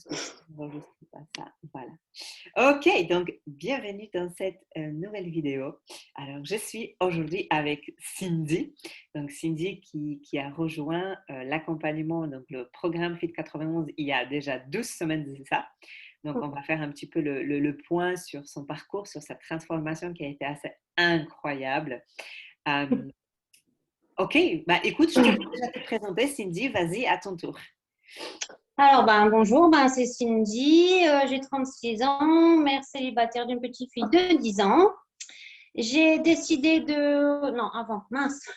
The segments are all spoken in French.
parce que ça n'enregistre pas ça. Voilà. Ok, donc bienvenue dans cette nouvelle vidéo. Alors, je suis aujourd'hui avec Cindy. Donc, Cindy qui a rejoint l'accompagnement, donc le programme Fit 91 il y a déjà 12 semaines de ça. Donc, on va faire un petit peu le point sur son parcours, sur sa transformation qui a été assez incroyable. Euh, ok, bah écoute, je te laisse déjà te présenter, Cindy. Vas-y, à ton tour. Alors, bonjour, c'est Cindy, j'ai 36 ans, mère célibataire d'une petite fille de 10 ans. J'ai décidé de... Non, avant, mince.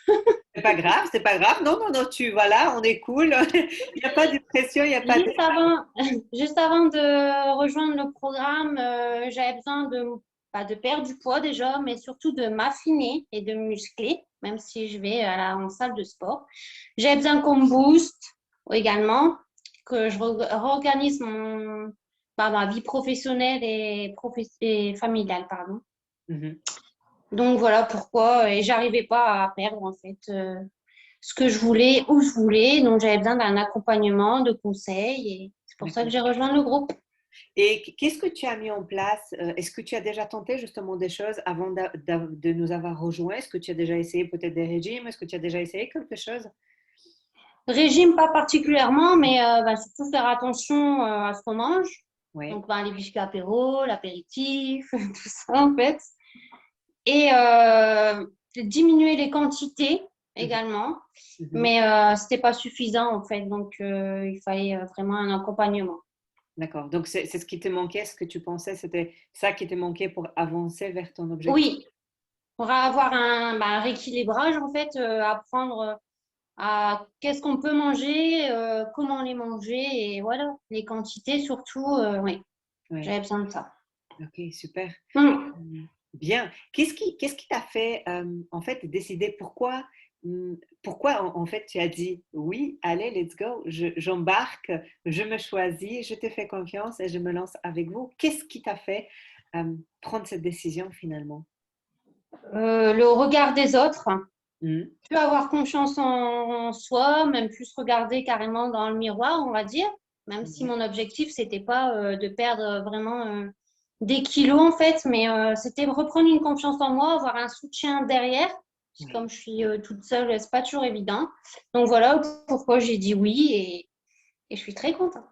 C'est pas grave, c'est pas grave. Non, non, non, voilà, on est cool. Il n'y a pas de pression, il n'y a pas de... Juste avant, juste avant de rejoindre le programme, j'avais besoin pas de perdre du poids déjà, mais surtout de m'affiner et de muscler, même si je vais en salle de sport. J'avais besoin qu'on me booste également, que je réorganise ma vie professionnelle et familiale, pardon. Mhm. Donc voilà pourquoi, et j'arrivais pas à perdre en fait ce que je voulais, où je voulais. Donc j'avais besoin d'un accompagnement, de conseils, et c'est pour ça que D'accord. j'ai rejoint le groupe. Et qu'est-ce que tu as mis en place? Est-ce que tu as déjà tenté justement des choses avant de nous avoir rejoints? Est-ce que tu as déjà essayé peut-être des régimes? Est-ce que tu as déjà essayé quelque chose? Régime pas particulièrement, mais surtout faire attention à ce qu'on mange. Oui. Donc les biscuits apéro, l'apéritif, tout ça en fait. Et diminuer les quantités Mhm. également. Mhm. Mais c'était pas suffisant en fait, donc il fallait vraiment un accompagnement. D'accord. Donc, c'est ce qui te manquait, ce que tu pensais, c'était ça qui te manquait pour avancer vers ton objectif? Oui, pour avoir un rééquilibrage en fait, apprendre à qu'est-ce qu'on peut manger, comment les manger et voilà, les quantités surtout, oui, Oui. j'avais besoin de ça. Ok, super. Hmm. Bien. Qu'est-ce qui t'a fait en fait décider pourquoi en fait tu as dit oui, allez, let's go, j'embarque, je me choisis, je te fais confiance et je me lance avec vous. Qu'est-ce qui t'a fait prendre cette décision finalement? Le regard des autres, Mhm. plus avoir confiance en soi, même plus regarder carrément dans le miroir, on va dire, même si Ouais. mon objectif, c'était pas de perdre vraiment des kilos en fait, mais c'était reprendre une confiance en moi, avoir un soutien derrière. Comme Oui. je suis toute seule, c'est pas toujours évident. Donc voilà pourquoi j'ai dit oui et je suis très contente.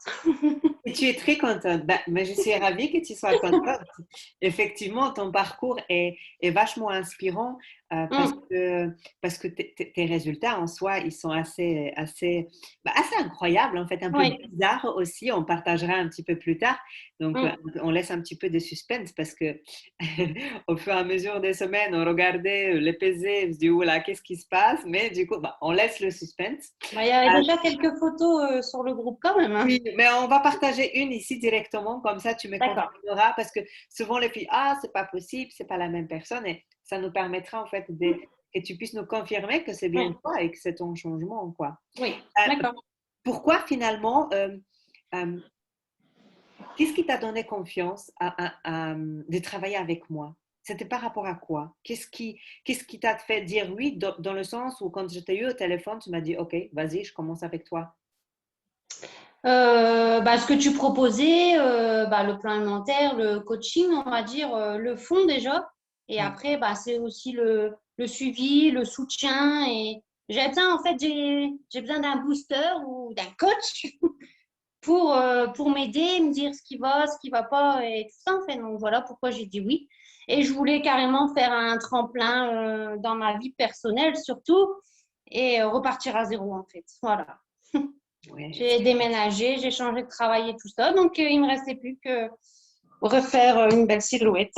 Et tu es très contente. Bah, mais je suis ravie que tu sois contente. Effectivement, ton parcours est vachement inspirant Hum, parce que tes résultats en soi, ils sont assez incroyables, en fait, un peu oui. bizarres aussi. On partagera un petit peu plus tard. Donc, Hum, on laisse un petit peu de suspense parce que au fur et à mesure des semaines, on regardait les pesées, on se dit, oula, qu'est-ce qui se passe? Mais du coup, bah, on laisse le suspense. il y avait déjà quelques photos sur le groupe quand même, hein. Oui, mais on va partager une ici directement, comme ça tu me D'accord. confirmeras, parce que souvent les filles, ah, c'est pas possible, c'est pas la même personne, et ça nous permettra en fait que tu puisses nous confirmer que c'est bien Oui, toi et que c'est ton changement, quoi. oui, Euh, d'accord. Pourquoi finalement, euh, qu'est-ce qui t'a donné confiance de travailler avec moi? C'était par rapport à quoi? Qu'est-ce qui t'a fait dire oui dans le sens où quand je t'ai eu au téléphone, tu m'as dit, OK, vas-y, je commence avec toi. Ce que tu proposais, le plan alimentaire, le coaching, on va dire, le fond déjà. Et Oui, après, c'est aussi le suivi, le soutien. Et j'ai besoin, en fait, j'ai besoin d'un booster ou d'un coach pour m'aider, me dire ce qui va pas et tout ça, en fait. Donc voilà pourquoi j'ai dit oui. Et je voulais carrément faire un tremplin dans ma vie personnelle surtout et repartir à zéro, en fait. Voilà. ouais. J'ai déménagé, j'ai changé de travail et tout ça. Donc, il me restait plus que refaire une belle silhouette.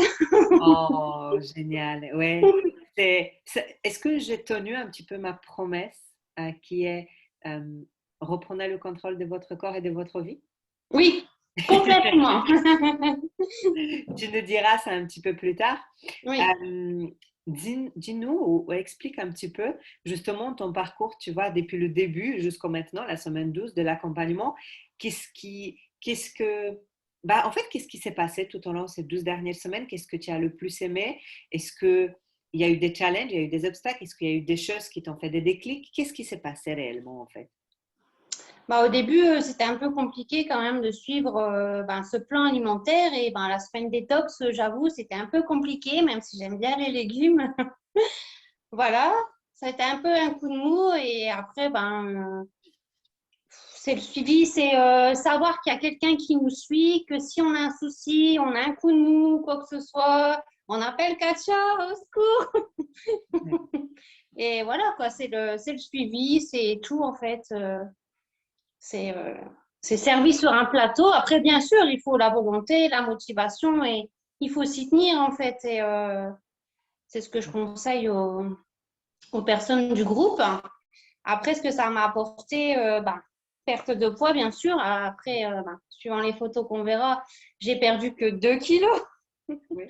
Oh, génial. Ouais. Est-ce que j'ai tenu un petit peu ma promesse qui est euh, reprenez le contrôle de votre corps et de votre vie? Oui, complètement. Tu nous diras ça un petit peu plus tard. Oui. Euh, dis-nous ou explique un petit peu justement ton parcours, tu vois, depuis le début jusqu'au maintenant, la semaine 12 de l'accompagnement. Qu'est-ce que, bah, en fait, qu'est-ce qui s'est passé tout au long de ces 12 dernières semaines? Qu'est-ce que tu as le plus aimé? Est-ce que il y a eu des challenges, il y a eu des obstacles? Est-ce qu'il y a eu des choses qui t'ont fait des déclics? Qu'est-ce qui s'est passé réellement en fait? Bah, au début, c'était un peu compliqué quand même de suivre ce plan alimentaire et la semaine détox, j'avoue, c'était un peu compliqué, même si j'aime bien les légumes. Voilà, ça a été un peu un coup de mou et après, c'est le suivi, c'est savoir qu'il y a quelqu'un qui nous suit, que si on a un souci, on a un coup de mou, quoi que ce soit, on appelle Katia, au secours. Ouais. Et voilà, quoi, c'est le suivi, c'est tout en fait. C'est c'est servi sur un plateau. Après, bien sûr, il faut la volonté, la motivation et il faut s'y tenir en fait. Et c'est ce que je conseille aux personnes du groupe. Après, ce que ça m'a apporté, perte de poids, bien sûr. Après, suivant les photos qu'on verra, j'ai perdu que 2 kilos. Oui,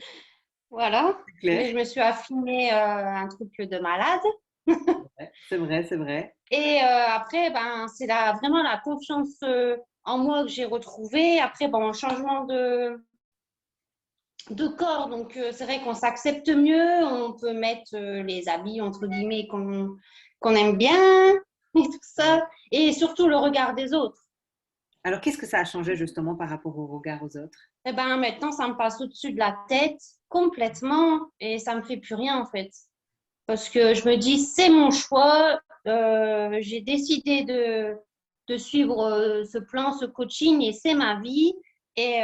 Voilà. c'est clair. Mais je me suis affinée un truc de malade. Ouais, c'est vrai, c'est vrai. Et après, c'est vraiment la confiance en moi que j'ai retrouvée. Après, bon, changement de corps. Donc, c'est vrai qu'on s'accepte mieux. On peut mettre les habits, entre guillemets, qu'on aime bien et tout Ouais. ça. Et surtout, le regard des autres. Alors, qu'est-ce que ça a changé justement par rapport au regard aux autres? Eh ben, maintenant, ça me passe au-dessus de la tête complètement et ça me fait plus rien, en fait. Parce que je me dis, c'est mon choix. J'ai décidé de suivre ce plan, ce coaching et c'est ma vie. Et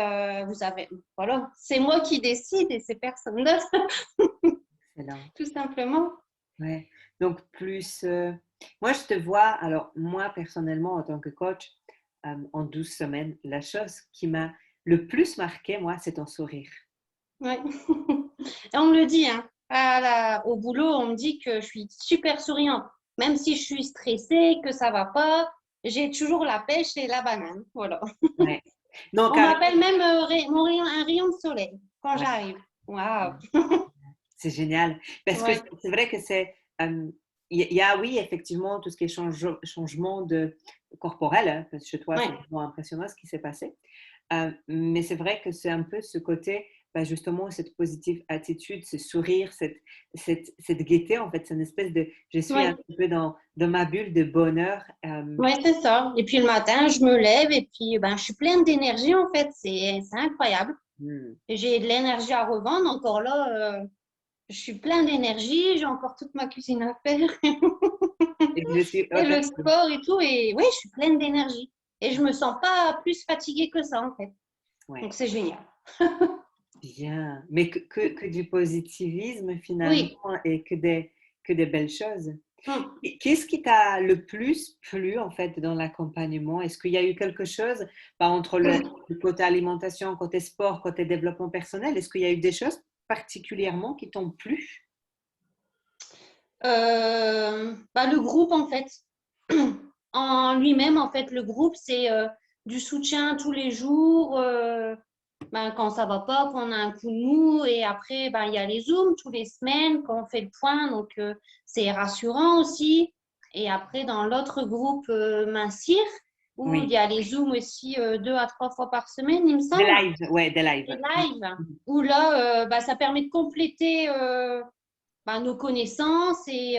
vous savez, voilà, c'est moi qui décide et c'est personne d'autre, Excellent. tout simplement. Ouais. Donc, plus. Moi, je te vois, alors, moi, personnellement, en tant que coach, en 12 semaines, la chose qui m'a le plus marqué, moi, c'est ton sourire. Ouais. Et on me le dit, hein. Au boulot, on me dit que je suis super souriante. Même si je suis stressée, que ça va pas, j'ai toujours la pêche et la banane. Voilà. Ouais. Non, On carrément. m'appelle même un rayon de soleil quand Ouais. j'arrive. Waouh. C'est génial. Parce que Ouais. c'est vrai que c'est. Il y a, oui, effectivement, tout ce qui est changement corporel, hein, parce que chez toi, c'est Ouais. vraiment impressionnant ce qui s'est passé. Mais c'est vrai que c'est un peu ce côté, justement, cette positive attitude, ce sourire, cette gaieté, en fait, c'est une espèce de. Je suis un Ouais. petit peu dans ma bulle de bonheur. Ouais, c'est ça. Et puis le matin, je me lève et puis je suis pleine d'énergie en fait. C'est incroyable. Hmm. Et j'ai de l'énergie à revendre. Encore là, je suis pleine d'énergie. J'ai encore toute ma cuisine à faire. Et je suis. Et le sport et tout. Et oui, je suis pleine d'énergie. Et je me sens pas plus fatiguée que ça, en fait. Ouais, Donc, c'est génial. bien. Mais que du positivisme, finalement, Oui. et que des belles choses. Mm. Et qu'est-ce qui t'a le plus plu en fait dans l'accompagnement? Est-ce qu'il y a eu quelque chose, entre le côté alimentation, côté sport, côté développement personnel? Est-ce qu'il y a eu des choses particulièrement qui t'ont plu? Le groupe, en fait. En lui-même, en fait, le groupe, c'est du soutien tous les jours. Quand ça va pas, quand on a un coup de mou. Et après, il y a les Zooms tous les semaines quand on fait le point. Donc, c'est rassurant aussi. Et après, dans l'autre groupe, Mincir, où il Oui, y a les Zooms aussi 2 à 3 fois par semaine, il me des semble, lives, ouais, des les lives. lives, où là, ça permet de compléter nos connaissances et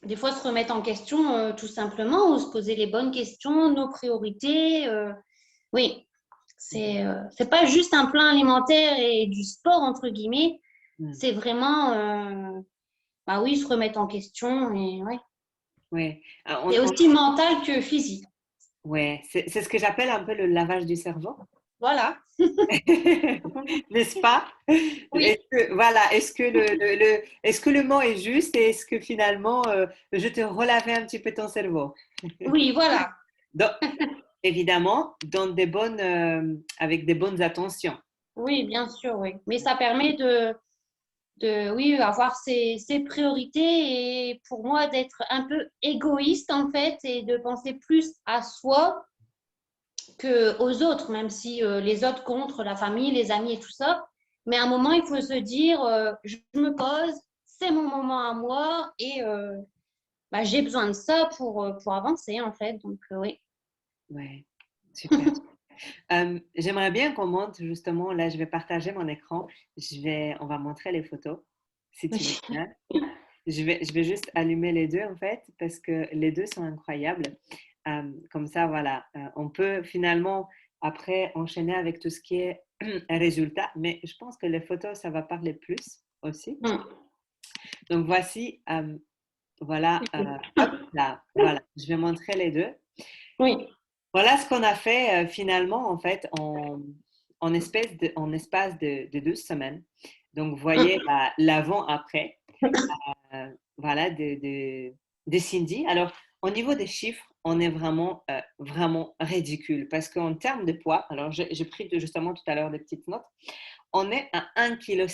des fois se remettre en question tout simplement ou se poser les bonnes questions, nos priorités. Oui, c'est pas juste un plan alimentaire et du sport entre guillemets, Mm. c'est vraiment oui, se remettre en question et ouais. Ouais. C'est aussi mental que physique. Ouais, c'est ce que j'appelle un peu le lavage du cerveau. Voilà. N'est-ce pas? Oui, Est-ce que le mot est juste et est-ce que finalement je te relavais un petit peu ton cerveau? oui, voilà. Donc, évidemment, avec des bonnes attentions. Oui, bien sûr, oui. Mais ça permet oui, avoir ses priorités et pour moi d'être un peu égoïste en fait et de penser plus à soi que aux autres, même si les autres contre la famille, les amis et tout ça. Mais à un moment, il faut se dire, je me pose, c'est mon moment à moi et j'ai besoin de ça pour avancer en fait. Donc oui. Ouais, super. J'aimerais bien qu'on monte justement, là, je vais partager mon écran. On va montrer les photos, si tu veux bien. Je vais juste allumer les deux en fait, parce que les deux sont incroyables. Comme ça, voilà, on peut finalement après enchaîner avec tout ce qui est résultat, mais je pense que les photos, ça va parler plus aussi. Donc voici, voilà, hop là, voilà, je vais montrer les deux. Oui. Voilà ce qu'on a fait finalement en fait en espace de 12 semaines. Donc vous voyez l'avant-après, voilà, de Cindy. Alors au niveau des chiffres, on est vraiment, vraiment ridicule parce qu'en termes de poids, alors j'ai pris justement tout à l'heure des petites notes, on est à 1,6 kg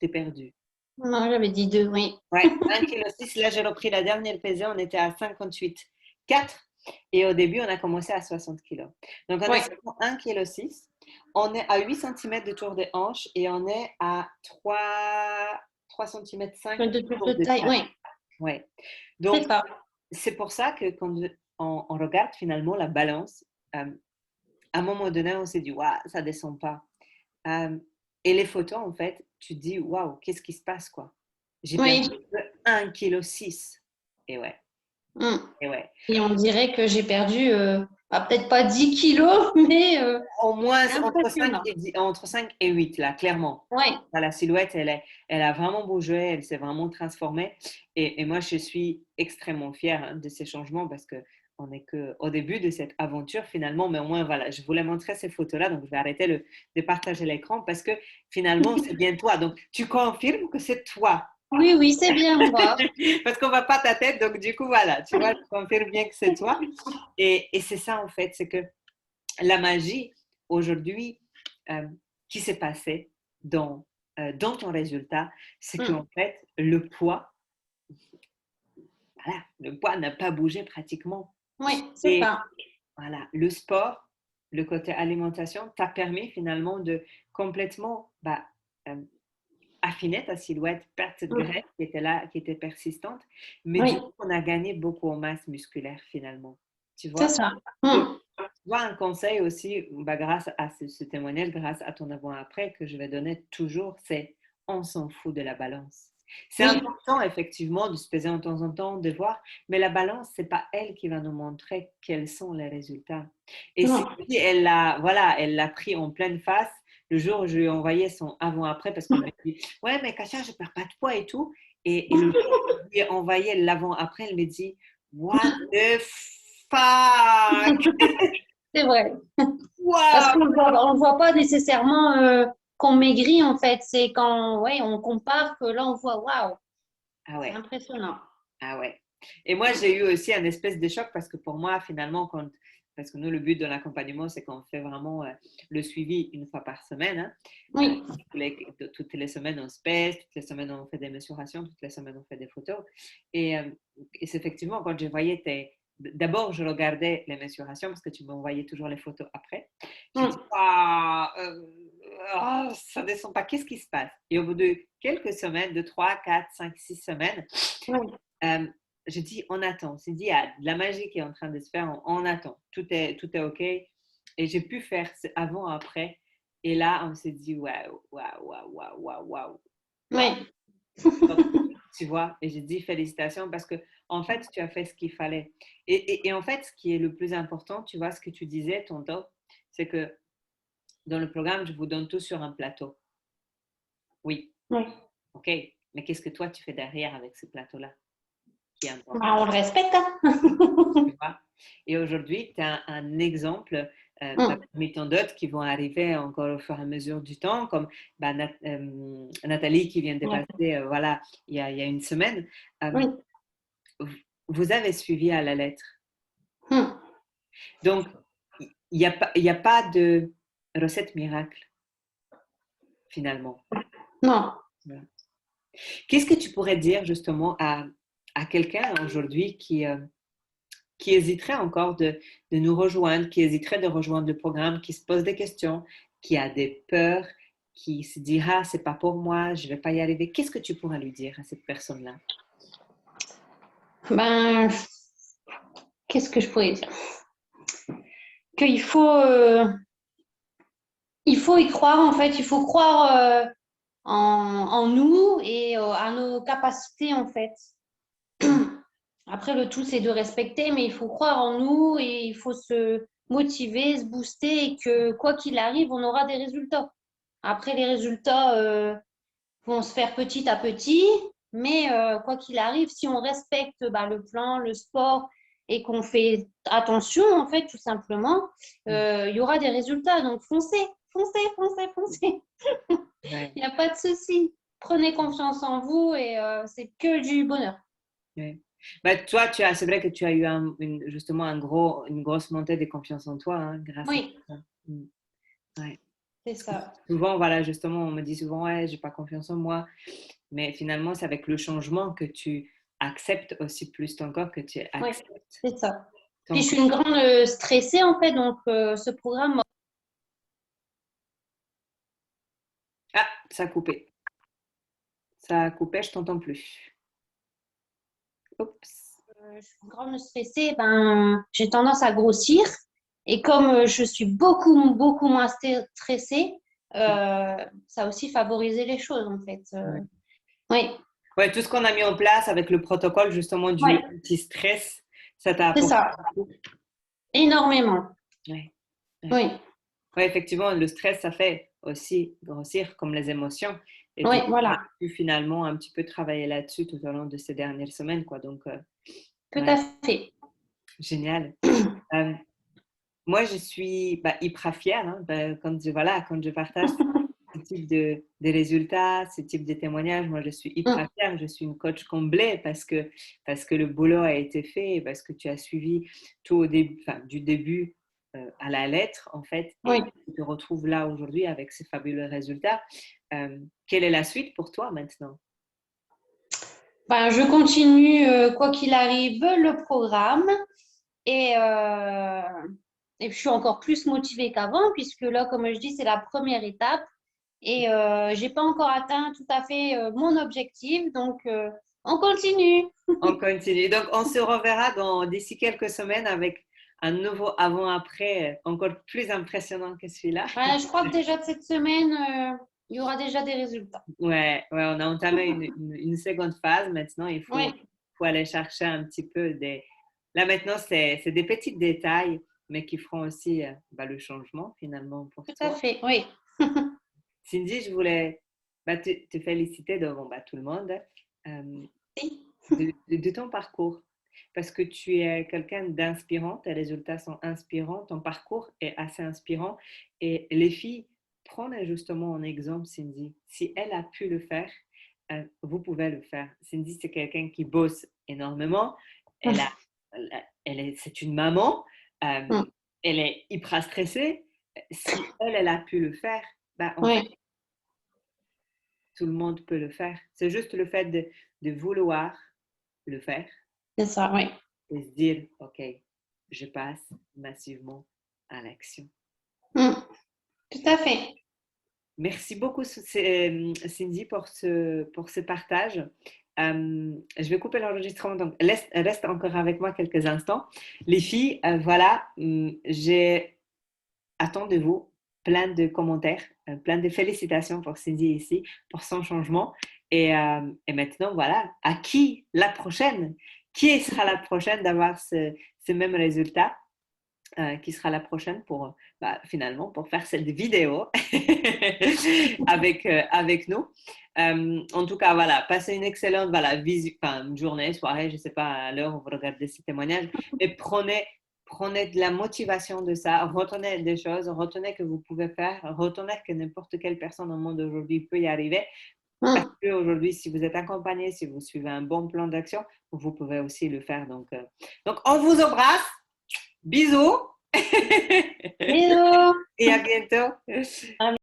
de perdu. Non, j'avais dit 2, oui. Ouais, 1,6 kg. Là, j'ai repris la dernière pesée, on était à 58,4 kg. Et au début, on a commencé à 60 kg. Donc, on Oui. est sur 1,6 kg. On est à 8 cm de tour des hanches et on est à 3 cm 5 De de tour de taille, taille. oui. Ouais. C'est Donc, ça. c'est pour ça que quand on regarde finalement la balance, à un moment donné, on s'est dit, waouh, ça ne descend pas. Et les photos, en fait, tu te dis, waouh, qu'est-ce qui se passe, quoi? J'ai perdu Oui. 1,6 kg. Et ouais, Mm. et ouais. Et on dirait que j'ai perdu, peut-être pas 10 kilos, mais Au moins c'est entre 5 impressionnant. entre 5 et 8, là, clairement. Oui. La silhouette, elle a vraiment bougé, elle s'est vraiment transformée. Et moi, je suis extrêmement fière de ces changements parce que on n'est qu'au début de cette aventure finalement. Mais au moins, voilà, je voulais montrer ces photos-là. Donc, je vais arrêter de partager l'écran parce que finalement, c'est bien toi. Donc, tu confirmes que c'est toi. Oui, oui, c'est bien moi. Parce qu'on ne voit pas ta tête. Donc, du coup, voilà, tu vois, tu confirmes bien que c'est toi. Et c'est ça, en fait, c'est que la magie aujourd'hui qui s'est passée dans ton résultat, c'est Mm. qu'en fait, voilà, le poids n'a pas bougé pratiquement. Oui, c'est Et ça. voilà, le sport, le côté alimentation, t'a permis finalement de complètement euh, affiner ta silhouette, perdre cette Mm. graisse qui était là, qui était persistante, mais Oui, du coup, on a gagné beaucoup en masse musculaire finalement. Tu c'est vois? ça. Donc, Mm. tu vois, un conseil aussi, grâce à ce témoignage, grâce à ton avant-après que je vais donner toujours, c'est on s'en fout de la balance. C'est Oui, important effectivement de se peser en temps en temps, de voir, mais la balance, c'est pas elle qui va nous montrer quels sont les résultats. Et si non. elle l'a, voilà, elle l'a pris en pleine face le jour où je lui ai envoyé son avant-après parce qu'elle m'a dit, ouais, mais Katia, je perds pas de poids et tout. Et le jour où je lui ai envoyé l'avant-après, elle me dit, what the fuck? C'est vrai. Parce Wow! qu'on ne voit pas nécessairement qu'on maigrit, en fait. C'est quand ouais, on compare que là, on voit, waouh, Ah c'est ouais, impressionnant. ah ouais. Et moi, j'ai eu aussi un espèce de choc parce que pour moi, finalement, parce que nous, le but de l'accompagnement, c'est qu'on fait vraiment le suivi une fois par semaine. Hein. Oui, Toutes les semaines, on se pèse, toutes les semaines, on fait des mesurations, toutes les semaines, on fait des photos. Et c'est effectivement, quand je voyais D'abord, je regardais les mesurations parce que tu m'envoyais toujours les photos après. J'ai dit, mm, ah, ça descend pas, qu'est-ce qui se passe? Et au bout de quelques semaines, de 3, 4, 5, 6 semaines, oui, euh, je dis, on attend. C'est dit, il y a de la magie qui est en train de se faire, on attend. Tout est OK. Et j'ai pu faire avant, après. Et là, on s'est dit, waouh, waouh, waouh, waouh, waouh, waouh, waouh. oui, Tu vois, et j'ai dit félicitations parce que en fait, tu as fait ce qu'il fallait. Et en fait, ce qui est le plus important, tu vois, ce que tu disais, tonton, c'est que dans le programme, je vous donne tout sur un plateau. Oui, oui. OK. Mais qu'est-ce que toi, tu fais derrière avec ce plateau-là qui est Bah, important? on le respecte, hein. Tu vois. Et aujourd'hui, tu as un exemple Mm, parmi tant d'autres qui vont arriver encore au fur et à mesure du temps, comme Nathalie qui vient de ouais, passer voilà, il y a une semaine. Euh, oui, vous avez suivi à la lettre. mm, Donc, il y a pas de recette miracle, finalement. non. Voilà. Qu'est-ce que tu pourrais dire justement à quelqu'un aujourd'hui qui hésiterait encore de nous rejoindre, qui hésiterait de rejoindre le programme, qui se pose des questions, qui a des peurs, qui se dira, c'est pas pour moi, je vais pas y arriver. Qu'est-ce que tu pourrais lui dire à cette personne-là? Ben, qu'est-ce que je pourrais dire? Qu'il il faut y croire, en fait. Il faut croire en nous et à nos capacités, en fait. Après, le tout, c'est de respecter, mais il faut croire en nous et il faut se motiver, se booster et que quoi qu'il arrive, on aura des résultats. Après, les résultats vont se faire petit à petit, mais quoi qu'il arrive, si on respecte bah, le plan, le sport et qu'on fait attention, en fait, tout simplement, il y aura des résultats. Donc, foncez, foncez, foncez, foncez. Ouais, Il n'y a pas de souci. Prenez confiance en vous et c'est que du bonheur. ouais. Bah, toi, c'est vrai que tu as eu justement une grosse montée de confiance en toi, hein, grâce à Oui, ça. Mm. Ouais. c'est ça. Souvent, voilà, justement, on me dit souvent, ouais, j'ai pas confiance en moi. Mais finalement, c'est avec le changement que tu acceptes aussi plus ton corps, que tu Oui, acceptes c'est ça. Puis ton je suis corps. une grande stressée en fait, donc ce programme, Ah, ça a coupé. Ça a coupé, je t'entends plus. Oups. je suis une grande stressée, ben, j'ai tendance à grossir. Et comme je suis beaucoup, beaucoup moins stressée, ça a aussi favorisé les choses en fait. Ouais. Oui, Ouais, tout ce qu'on a mis en place avec le protocole justement du ouais, anti-stress, ça t'a c'est apporté ça, beaucoup. énormément. Ouais. Ouais. Oui, Ouais, effectivement, le stress, ça fait aussi grossir comme les émotions. Et oui, du coup, on a voilà, pu finalement un petit peu travailler là-dessus tout au long de ces dernières semaines, quoi. Donc, tout ouais, à fait. génial. Euh, Moi, je suis hyper fière hein, quand je partage ce type de résultats, ce type de témoignages. Moi, je suis hyper Mm, fière. Je suis une coach comblée parce que le boulot a été fait, parce que tu as suivi tout au début, enfin, du début à la lettre, en fait, oui. et tu te retrouves là aujourd'hui avec ces fabuleux résultats. Quelle est la suite pour toi maintenant? Ben, je continue, quoi qu'il arrive, le programme. Et, et je suis encore plus motivée qu'avant, puisque là, comme je dis, c'est la première étape. Et j'ai pas encore atteint tout à fait mon objectif. Donc, on continue. On continue. Donc, on se reverra d'ici quelques semaines avec un nouveau avant-après encore plus impressionnant que celui-là. Ouais, je crois que déjà de cette semaine, il y aura déjà des résultats. Ouais, ouais, on a entamé une seconde phase. Maintenant, Oui, faut aller chercher un petit peu des. Là, maintenant, c'est des petits détails, mais qui feront aussi le changement finalement pour tout à toi. fait. Oui. Cindy, je voulais te féliciter devant tout le monde euh, de ton parcours. Parce que tu es quelqu'un d'inspirant, tes résultats sont inspirants, ton parcours est assez inspirant. Et les filles, prenez justement en exemple Cindy. Si elle a pu le faire, vous pouvez le faire. Cindy, c'est quelqu'un qui bosse énormément. Elle a, c'est une maman. euh, Mm. elle est hyper stressée. Si elle a pu le faire, en fait, Oui, tout le monde peut le faire. C'est juste le fait de vouloir le faire c'est ça. Oui. et se dire, OK, je passe massivement à l'action. Mm. Tout à fait. Merci beaucoup, Cindy, pour ce partage. Je vais couper l'enregistrement, donc reste encore avec moi quelques instants. Les filles, voilà, j'ai attendez-vous plein de commentaires, plein de félicitations pour Cindy ici, pour son changement. Et maintenant, voilà, à qui la prochaine? Qui sera la prochaine d'avoir ce même résultat? Qui sera la prochaine pour finalement pour faire cette vidéo avec nous. En tout cas, voilà, passez une excellente journée, soirée, je ne sais pas à l'heure où vous regardez ces témoignages, mais prenez de la motivation de ça, retenez des choses, retenez que vous pouvez faire, retenez que n'importe quelle personne au monde aujourd'hui peut y arriver. Parce Mm. qu'aujourd'hui, si vous êtes accompagné, si vous suivez un bon plan d'action, vous pouvez aussi le faire. Donc on vous embrasse. Bisous Bisous. et à bientôt. À